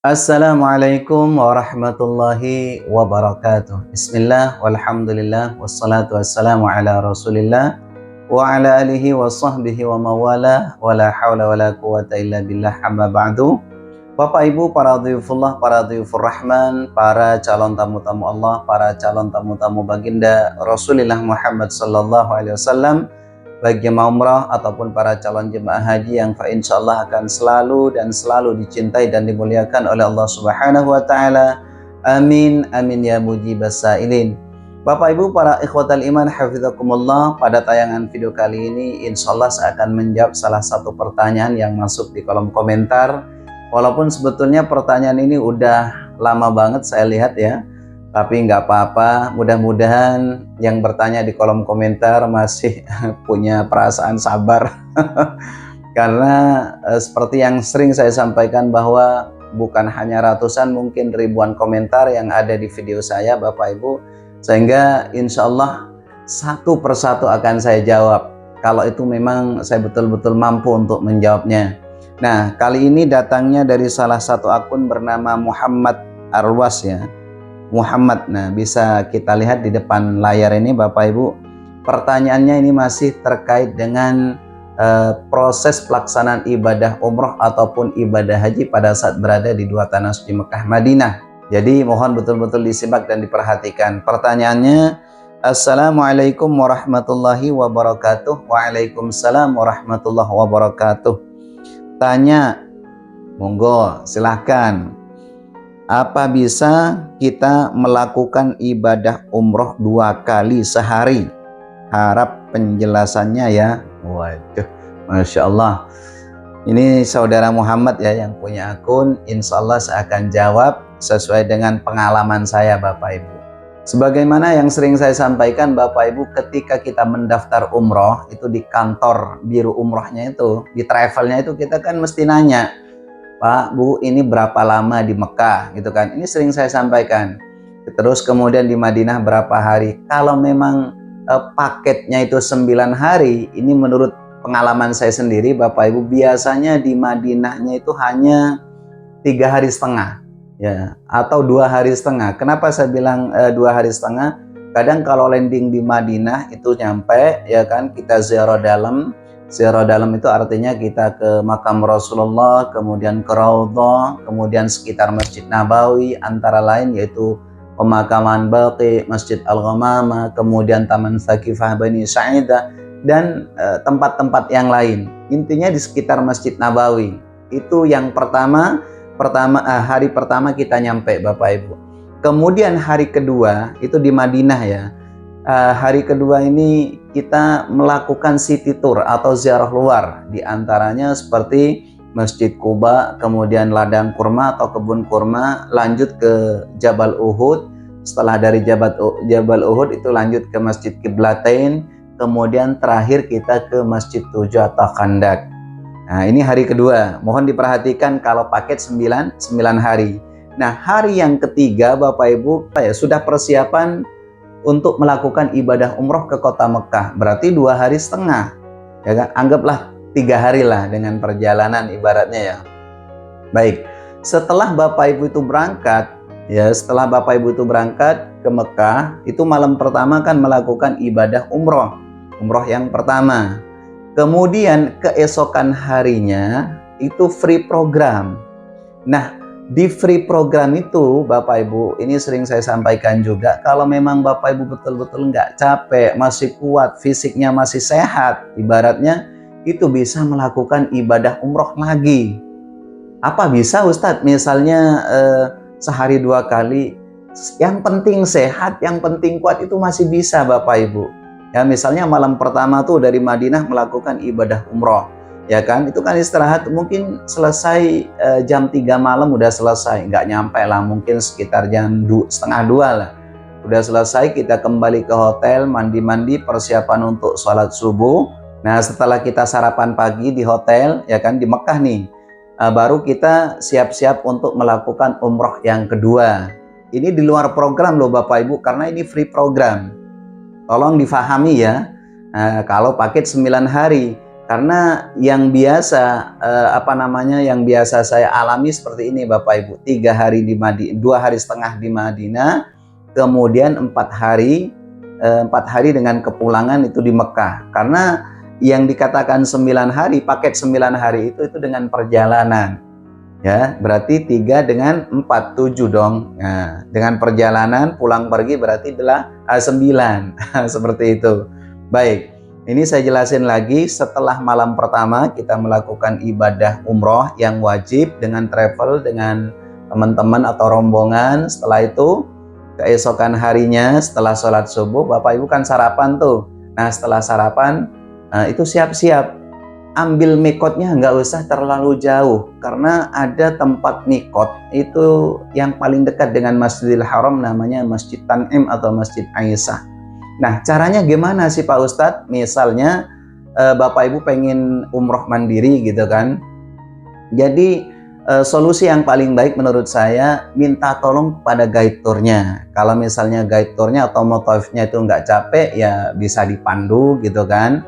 Assalamualaikum warahmatullahi wabarakatuh. Bismillah, walhamdulillah, wassalatu wassalamu ala rasulillah wa ala alihi wa sahbihi wa mawala wa la hawla wa la quwata illa billah amma ba'du. Bapak Ibu, para dhuyufullah, para dhuyufur rahman, para calon tamu-tamu Allah, para calon tamu-tamu baginda Rasulullah Muhammad sallallahu alaihi wasallam, baik jemaah umrah ataupun para calon jemaah haji yang insyaallah akan selalu dan selalu dicintai dan dimuliakan oleh Allah Subhanahu wa taala. Amin amin ya mujibas sailin. Bapak Ibu para ikhwatal iman hafizakumullah, pada tayangan video kali ini insyaallah saya akan menjawab salah satu pertanyaan yang masuk di kolom komentar. Walaupun sebetulnya pertanyaan ini udah lama banget saya lihat ya, tapi nggak apa-apa, mudah-mudahan yang bertanya di kolom komentar masih punya perasaan sabar. Karena seperti yang sering saya sampaikan bahwa bukan hanya ratusan, mungkin ribuan komentar yang ada di video saya Bapak Ibu, sehingga insya Allah satu persatu akan saya jawab kalau itu memang saya betul-betul mampu untuk menjawabnya. Nah, kali ini datangnya dari salah satu akun bernama Muhammad Arwas ya, Muhammad. Nah, bisa kita lihat di depan layar ini Bapak Ibu. Pertanyaannya ini masih terkait dengan proses pelaksanaan ibadah umroh ataupun ibadah haji pada saat berada di dua tanah suci Mekah Madinah. Jadi mohon betul-betul disimak dan diperhatikan. Pertanyaannya, Assalamualaikum warahmatullahi wabarakatuh. Waalaikumsalam warahmatullahi wabarakatuh. Tanya, monggo silahkan. Apa bisa kita melakukan ibadah umroh 2 kali sehari? Harap penjelasannya ya. Waduh, Masya Allah. Ini saudara Muhammad ya yang punya akun. Insya Allah saya akan jawab sesuai dengan pengalaman saya Bapak Ibu. Sebagaimana yang sering saya sampaikan Bapak Ibu, ketika kita mendaftar umroh itu di kantor biru umrohnya itu, di travelnya itu kita kan mesti nanya, Pak, Bu, ini berapa lama di Mekah gitu kan. Ini sering saya sampaikan. Terus kemudian di Madinah berapa hari. Kalau memang paketnya itu 9 hari, ini menurut pengalaman saya sendiri Bapak Ibu, biasanya di Madinahnya itu hanya 3 hari setengah ya, atau 2 hari setengah. Kenapa saya bilang 2 hari setengah? Kadang kalau landing di Madinah itu nyampe ya kan, kita ziarah dalam. Ziarah dalam itu artinya kita ke makam Rasulullah, kemudian ke Raudhah, kemudian sekitar Masjid Nabawi, antara lain yaitu pemakaman Baqi, Masjid Al-Ghamamah, kemudian Taman Thaqifah Bani Sa'idah, dan tempat-tempat yang lain. Intinya di sekitar Masjid Nabawi. Itu yang hari pertama kita nyampe Bapak Ibu. Kemudian hari kedua itu di Madinah ya. Hari kedua ini kita melakukan city tour atau ziarah luar, di antaranya seperti Masjid Quba, kemudian ladang kurma atau kebun kurma, lanjut ke Jabal Uhud. Setelah dari Jabal Uhud itu lanjut ke Masjid Qiblatain, kemudian terakhir kita ke Masjid Tujuh atau Khandak. Nah, ini hari kedua. Mohon diperhatikan kalau paket 9 hari. Nah, hari yang ketiga Bapak Ibu sudah persiapan untuk melakukan ibadah umroh ke kota Mekah. Berarti 2 hari setengah. Ya kan? Anggaplah 3 hari lah dengan perjalanan ibaratnya ya. Baik, setelah Bapak Ibu itu berangkat, ke Mekah, itu malam pertama kan melakukan ibadah umroh yang pertama. Kemudian keesokan harinya itu free program. Nah, di free program itu Bapak Ibu, ini sering saya sampaikan juga, kalau memang Bapak Ibu betul-betul nggak capek, masih kuat, fisiknya masih sehat, ibaratnya itu bisa melakukan ibadah umroh lagi. Apa bisa Ustadz? Misalnya sehari 2 kali, yang penting sehat, yang penting kuat, itu masih bisa Bapak Ibu. Ya, misalnya malam pertama tuh dari Madinah melakukan ibadah umroh, ya kan, itu kan istirahat, mungkin selesai jam 3 malam udah selesai, nggak nyampe lah, mungkin sekitar jam 1:30 lah udah selesai. Kita kembali ke hotel, mandi-mandi, persiapan untuk sholat subuh. Nah, setelah kita sarapan pagi di hotel ya kan, di Mekah nih, baru kita siap-siap untuk melakukan umroh yang kedua. Ini di luar program loh Bapak Ibu, karena ini free program. Tolong difahami ya. Kalau paket 9 hari, Karena yang biasa yang biasa saya alami seperti ini Bapak Ibu, 2 hari setengah di Madinah, kemudian 4 hari dengan kepulangan itu di Mekah. Karena yang dikatakan 9 hari, paket 9 hari itu dengan perjalanan. Ya, berarti 3 dengan 4, 7 dong. Nah, dengan perjalanan pulang pergi berarti adalah 9. Seperti itu. Baik, ini saya jelasin lagi. Setelah malam pertama kita melakukan ibadah umroh yang wajib dengan travel dengan teman-teman atau rombongan. Setelah itu keesokan harinya setelah sholat subuh, Bapak Ibu kan sarapan tuh. Nah, setelah sarapan itu siap-siap. Ambil mikotnya nggak usah terlalu jauh, karena ada tempat mikot itu yang paling dekat dengan Masjidil Haram, namanya Masjid Tan'im atau Masjid Aisyah. Nah, caranya gimana sih Pak Ustadz? Misalnya Bapak Ibu pengen umroh mandiri gitu kan. Jadi solusi yang paling baik menurut saya, minta tolong kepada guide tournya. Kalau misalnya guide tournya atau motovnya itu nggak capek, ya bisa dipandu gitu kan.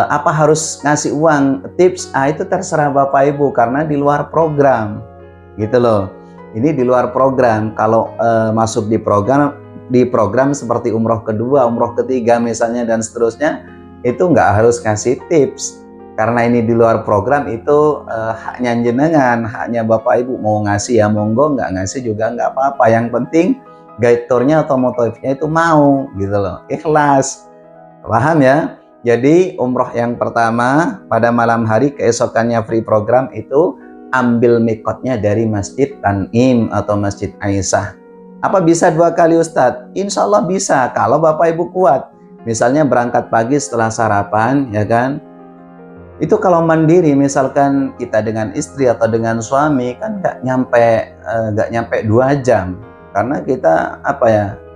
Apa harus ngasih uang tips? Itu terserah Bapak Ibu, karena di luar program gitu loh. Ini di luar program. Kalau masuk di program seperti umroh kedua, umroh ketiga misalnya dan seterusnya, itu nggak harus ngasih tips, karena ini di luar program. Itu haknya jenengan, haknya Bapak Ibu. Mau ngasih ya monggo, nggak ngasih juga nggak apa-apa. Yang penting guide tournya atau motifnya itu mau gitu loh, ikhlas. Paham ya? Jadi umroh yang pertama pada malam hari, keesokannya free program, itu ambil mikotnya dari Masjid Tan'im atau Masjid Aisyah. Apa bisa 2 kali Ustadz? Insya Allah bisa kalau Bapak Ibu kuat. Misalnya berangkat pagi setelah sarapan, ya kan? Itu kalau mandiri, misalkan kita dengan istri atau dengan suami, kan nggak nyampe 2 jam, karena kita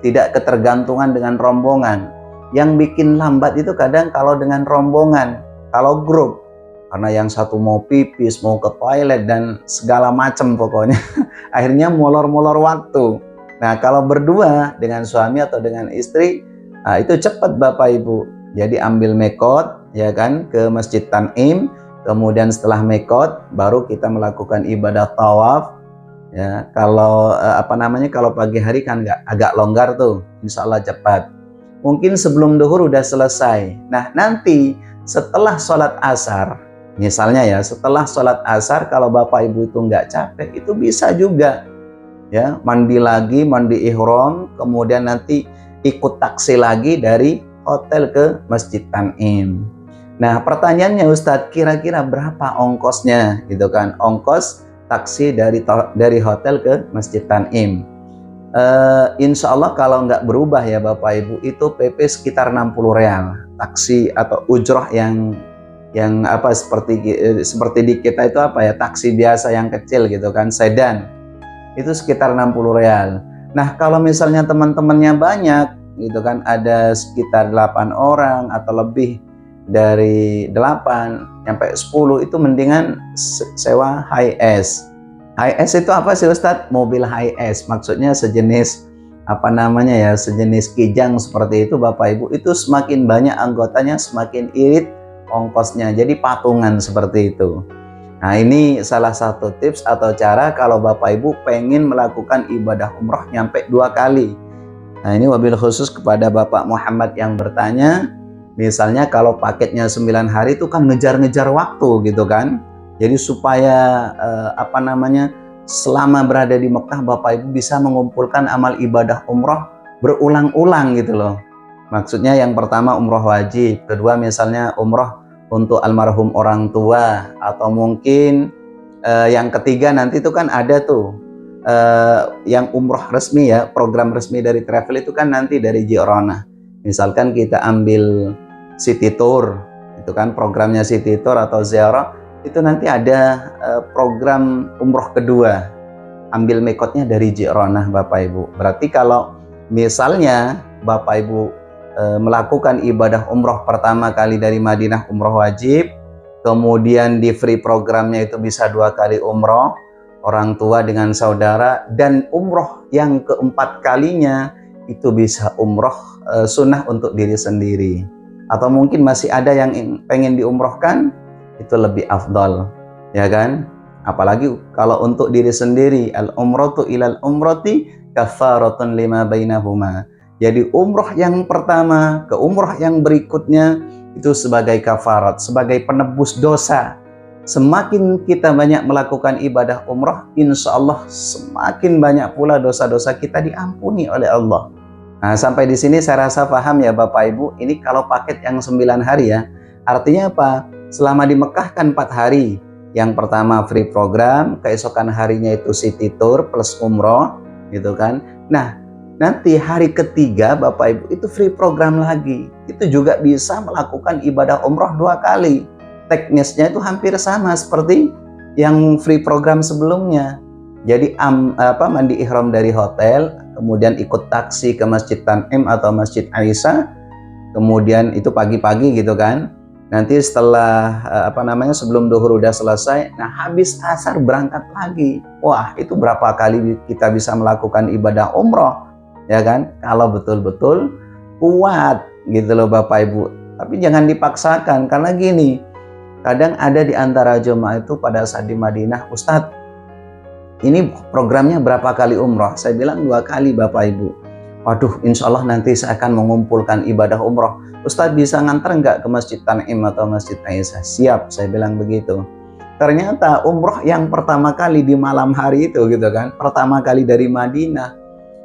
tidak ketergantungan dengan rombongan. Yang bikin lambat itu kadang kalau dengan rombongan, kalau grup, karena yang satu mau pipis, mau ke toilet dan segala macam pokoknya, akhirnya molor-molor waktu. Nah, kalau berdua dengan suami atau dengan istri, itu cepat Bapak Ibu. Jadi ambil mikot, ya kan, ke Masjid Tan'im, kemudian setelah mikot baru kita melakukan ibadah tawaf. Ya, kalau kalau pagi hari kan agak longgar tuh, insya Allah cepat. Mungkin sebelum duhur udah selesai. Nah, nanti setelah sholat asar, misalnya ya, setelah sholat asar, kalau Bapak Ibu itu nggak capek, itu bisa juga. Ya, mandi lagi, mandi ihram, kemudian nanti ikut taksi lagi dari hotel ke Masjid Tan'im. Nah, pertanyaannya Ustadz, kira-kira berapa ongkosnya gitu kan? Ongkos taksi dari hotel ke Masjid Tan'im. Insya Allah kalau nggak berubah ya Bapak Ibu, itu PP sekitar 60 real taksi atau ujroh yang seperti di kita itu taksi biasa yang kecil gitu kan, sedan, itu sekitar 60 real. Nah, kalau misalnya teman-temannya banyak gitu kan, ada sekitar 8 orang atau lebih dari 8 sampai 10, itu mendingan sewa HiAce. HiAce itu apa sih Ustadz? Mobil HiAce, maksudnya sejenis sejenis kijang seperti itu Bapak Ibu. Itu semakin banyak anggotanya semakin irit ongkosnya, jadi patungan seperti itu. Nah, ini salah satu tips atau cara kalau Bapak Ibu pengen melakukan ibadah umroh nyampe 2 kali. Nah, ini wabil khusus kepada Bapak Muhammad yang bertanya, misalnya kalau paketnya 9 hari itu kan ngejar-ngejar waktu gitu kan. Jadi supaya selama berada di Mekah Bapak Ibu bisa mengumpulkan amal ibadah umroh berulang-ulang gitu loh. Maksudnya yang pertama umroh wajib, kedua misalnya umroh untuk almarhum orang tua, atau mungkin yang ketiga nanti itu kan ada tuh yang umroh resmi ya, program resmi dari travel itu kan nanti dari Jirona. Misalkan kita ambil city tour, itu kan programnya city tour atau ziarah, itu nanti ada program umroh kedua, ambil mikotnya dari Jirona Bapak Ibu. Berarti kalau misalnya Bapak Ibu melakukan ibadah umroh pertama kali dari Madinah, umroh wajib, kemudian di free programnya itu bisa 2 kali umroh, orang tua dengan saudara, dan umroh yang keempat kalinya itu bisa umroh sunnah untuk diri sendiri. atau mungkin masih ada yang pengen diumrohkan, itu lebih afdol, ya kan? Apalagi kalau untuk diri sendiri, al-umratu ilal umrati kafaratun lima bainahuma. Jadi umroh yang pertama ke umroh yang berikutnya itu sebagai kafarat, sebagai penebus dosa. Semakin kita banyak melakukan ibadah umroh, insya Allah semakin banyak pula dosa-dosa kita diampuni oleh Allah. Nah, sampai di sini saya rasa paham ya Bapak Ibu. Ini kalau paket yang 9 hari ya. Artinya apa? Selama di Mekah kan 4 hari. Yang pertama free program, keesokan harinya itu city tour plus umroh, gitu kan. Nah, nanti hari ketiga Bapak Ibu itu free program lagi. Itu juga bisa melakukan ibadah umroh 2 kali. Teknisnya itu hampir sama seperti yang free program sebelumnya. Jadi mandi ihram dari hotel, kemudian ikut taksi ke Masjid Tan'im atau Masjid Aisyah, kemudian itu pagi-pagi gitu kan. Nanti setelah sebelum duhur udah selesai, nah habis asar berangkat lagi. Wah, itu berapa kali kita bisa melakukan ibadah umroh, ya kan? Kalau betul-betul kuat gitu loh Bapak Ibu. Tapi jangan dipaksakan, karena gini, kadang ada di antara jemaah itu pada saat di Madinah, Ustadz, ini programnya berapa kali umroh? Saya bilang 2 kali Bapak Ibu. Waduh, insya Allah nanti saya akan mengumpulkan ibadah umroh. Ustadz bisa nganter nggak ke Masjid Tan'im atau Masjid Aisyah? Siap, saya bilang begitu. Ternyata umroh yang pertama kali di malam hari itu gitu kan, pertama kali dari Madinah,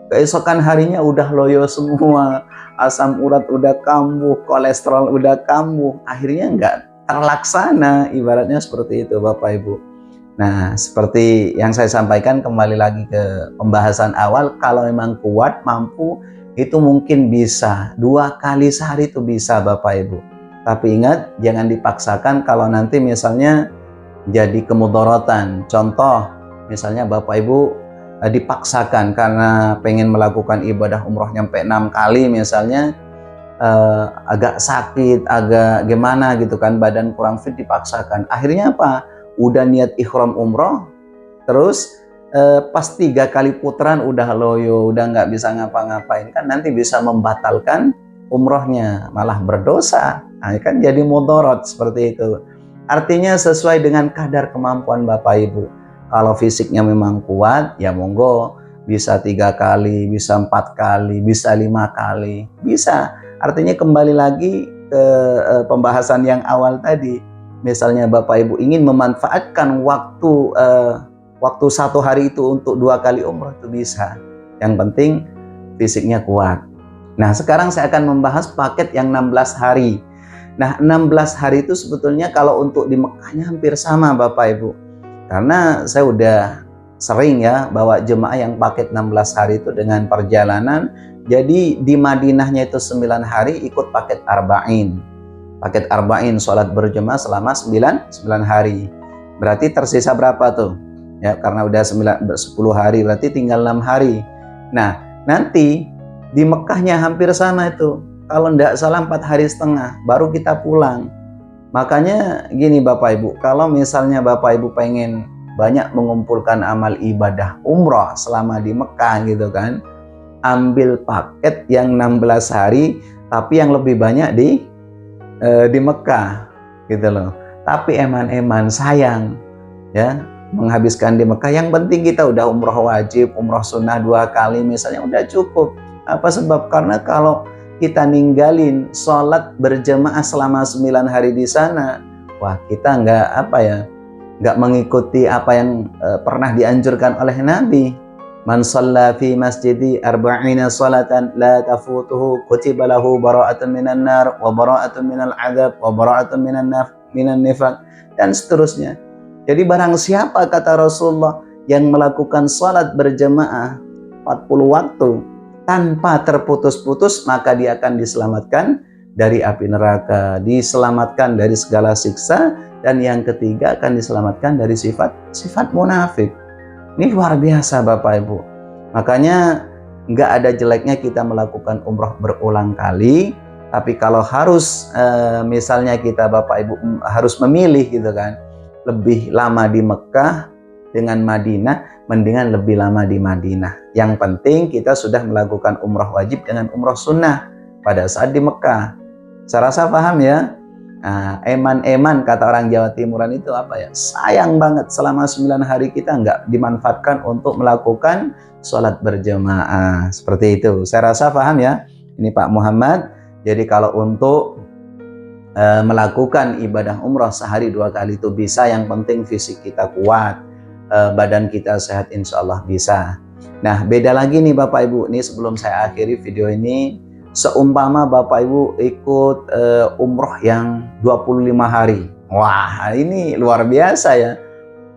keesokan harinya udah loyo semua, asam urat udah kambuh, kolesterol udah kambuh, akhirnya nggak terlaksana, ibaratnya seperti itu Bapak Ibu. Nah, seperti yang saya sampaikan, kembali lagi ke pembahasan awal, kalau memang kuat, mampu, itu mungkin bisa 2 kali sehari itu bisa Bapak Ibu. Tapi ingat, jangan dipaksakan kalau nanti misalnya jadi kemudaratan. Contoh, misalnya Bapak Ibu dipaksakan karena pengen melakukan ibadah umroh nyampe 6 kali misalnya, agak sakit, agak gimana gitu kan, badan kurang fit, dipaksakan. Akhirnya apa? Udah niat ikhram umroh, terus pas 3 kali putaran udah loyo, udah nggak bisa ngapa-ngapain, kan nanti bisa membatalkan umrohnya, malah berdosa. Nah, kan jadi mudarat seperti itu. Artinya sesuai dengan kadar kemampuan Bapak Ibu. Kalau fisiknya memang kuat, ya monggo, bisa 3 kali, bisa 4 kali, bisa 5 kali, bisa. Artinya kembali lagi ke pembahasan yang awal tadi. Misalnya Bapak Ibu ingin memanfaatkan waktu 1 hari itu untuk 2 kali umroh, itu bisa. Yang penting fisiknya kuat. Nah, sekarang saya akan membahas paket yang 16 hari. Nah, 16 hari itu sebetulnya kalau untuk di Mekahnya hampir sama Bapak Ibu. Karena saya udah sering ya bawa jemaah yang paket 16 hari itu dengan perjalanan. Jadi di Madinahnya itu 9 hari ikut paket arba'in. Paket arba'in, sholat berjemaah selama 9 hari. Berarti tersisa berapa tuh? Ya, karena udah 10 hari, berarti tinggal 6 hari. Nah, nanti di Mekahnya hampir sama itu. Kalau enggak salah 4 hari setengah, baru kita pulang. Makanya gini Bapak Ibu, kalau misalnya Bapak Ibu pengen banyak mengumpulkan amal ibadah umroh selama di Mekah gitu kan, ambil paket yang 16 hari, tapi yang lebih banyak di Mekah gitu loh. Tapi eman-eman sayang ya menghabiskan di Mekah. Yang penting kita udah umroh wajib, umroh sunnah 2 kali misalnya udah cukup. Apa sebab? Karena kalau kita ninggalin sholat berjemaah selama 9 hari di sana, wah kita nggak mengikuti apa yang pernah dianjurkan oleh Nabi. Man shalla fi masjidi arba'ina salatan la tafutuhu kutiba lahu bara'atun minan nar wa bara'atun minal adab wa bara'atun minan nifaq, dan seterusnya. Jadi barang siapa, kata Rasulullah, yang melakukan salat berjamaah 40 waktu tanpa terputus-putus, maka dia akan diselamatkan dari api neraka, diselamatkan dari segala siksa, dan yang ketiga akan diselamatkan dari sifat munafik. Ini luar biasa Bapak Ibu. Makanya nggak ada jeleknya kita melakukan umroh berulang kali. Tapi kalau harus misalnya kita Bapak Ibu harus memilih gitu kan, lebih lama di Mekah dengan Madinah, mendingan lebih lama di Madinah. Yang penting kita sudah melakukan umroh wajib dengan umroh sunnah pada saat di Mekah. Saya rasa paham ya. Nah, eman-eman kata orang Jawa Timuran itu apa ya? Sayang banget selama 9 hari kita nggak dimanfaatkan untuk melakukan sholat berjamaah. Seperti itu. Saya rasa paham ya. Ini Pak Muhammad. Jadi kalau untuk melakukan ibadah umrah sehari 2 kali itu bisa. Yang penting fisik kita kuat, badan kita sehat, insya Allah bisa. Nah, beda lagi nih Bapak Ibu. Ini sebelum saya akhiri video ini, seumpama Bapak Ibu ikut umroh yang 25 hari. Wah, ini luar biasa ya.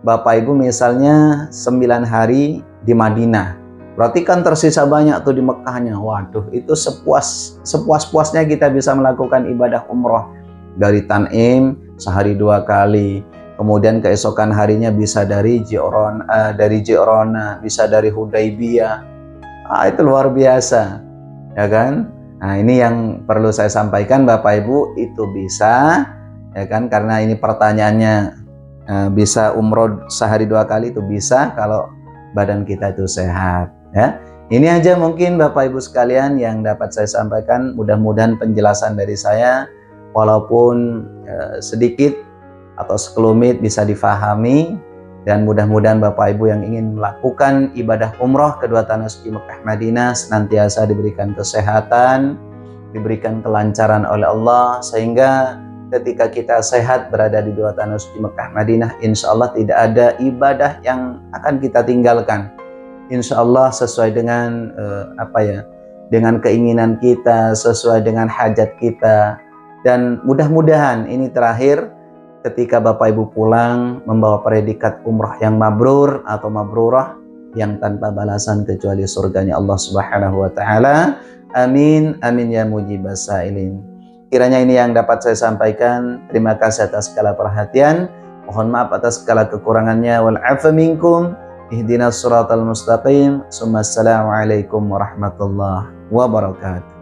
Bapak Ibu misalnya 9 hari di Madinah. Berarti kan tersisa banyak tuh di Mekahnya. Waduh, itu sepuas-puasnya kita bisa melakukan ibadah umroh. Dari Tan'im sehari 2 kali. Kemudian keesokan harinya bisa dari Ji'rana, bisa dari Hudaybiyah. Itu luar biasa. Ya kan? Nah, ini yang perlu saya sampaikan Bapak Ibu, itu bisa, ya kan? Karena ini pertanyaannya, bisa umroh sehari 2 kali itu bisa kalau badan kita itu sehat, ya. Ini aja mungkin Bapak Ibu sekalian yang dapat saya sampaikan. Mudah-mudahan penjelasan dari saya walaupun sedikit atau sekelumit bisa difahami. Dan mudah-mudahan Bapak Ibu yang ingin melakukan ibadah umroh kedua tanah suci Mekah Madinah senantiasa diberikan kesehatan, diberikan kelancaran oleh Allah, sehingga ketika kita sehat berada di dua tanah suci Mekah Madinah, insya Allah tidak ada ibadah yang akan kita tinggalkan. Insya Allah sesuai dengan dengan keinginan kita, sesuai dengan hajat kita. Dan mudah-mudahan ini terakhir, ketika Bapak Ibu pulang membawa predikat umrah yang mabrur atau mabrurah yang tanpa balasan kecuali surganya Allah Subhanahu wa taala. Amin amin ya mujibas sailin. Kiranya ini yang dapat saya sampaikan. Terima kasih atas segala perhatian. Mohon maaf atas segala kekurangannya. Wal afa minkum. Ihdinas siratal mustaqim. Assalamualaikum warahmatullahi wabarakatuh.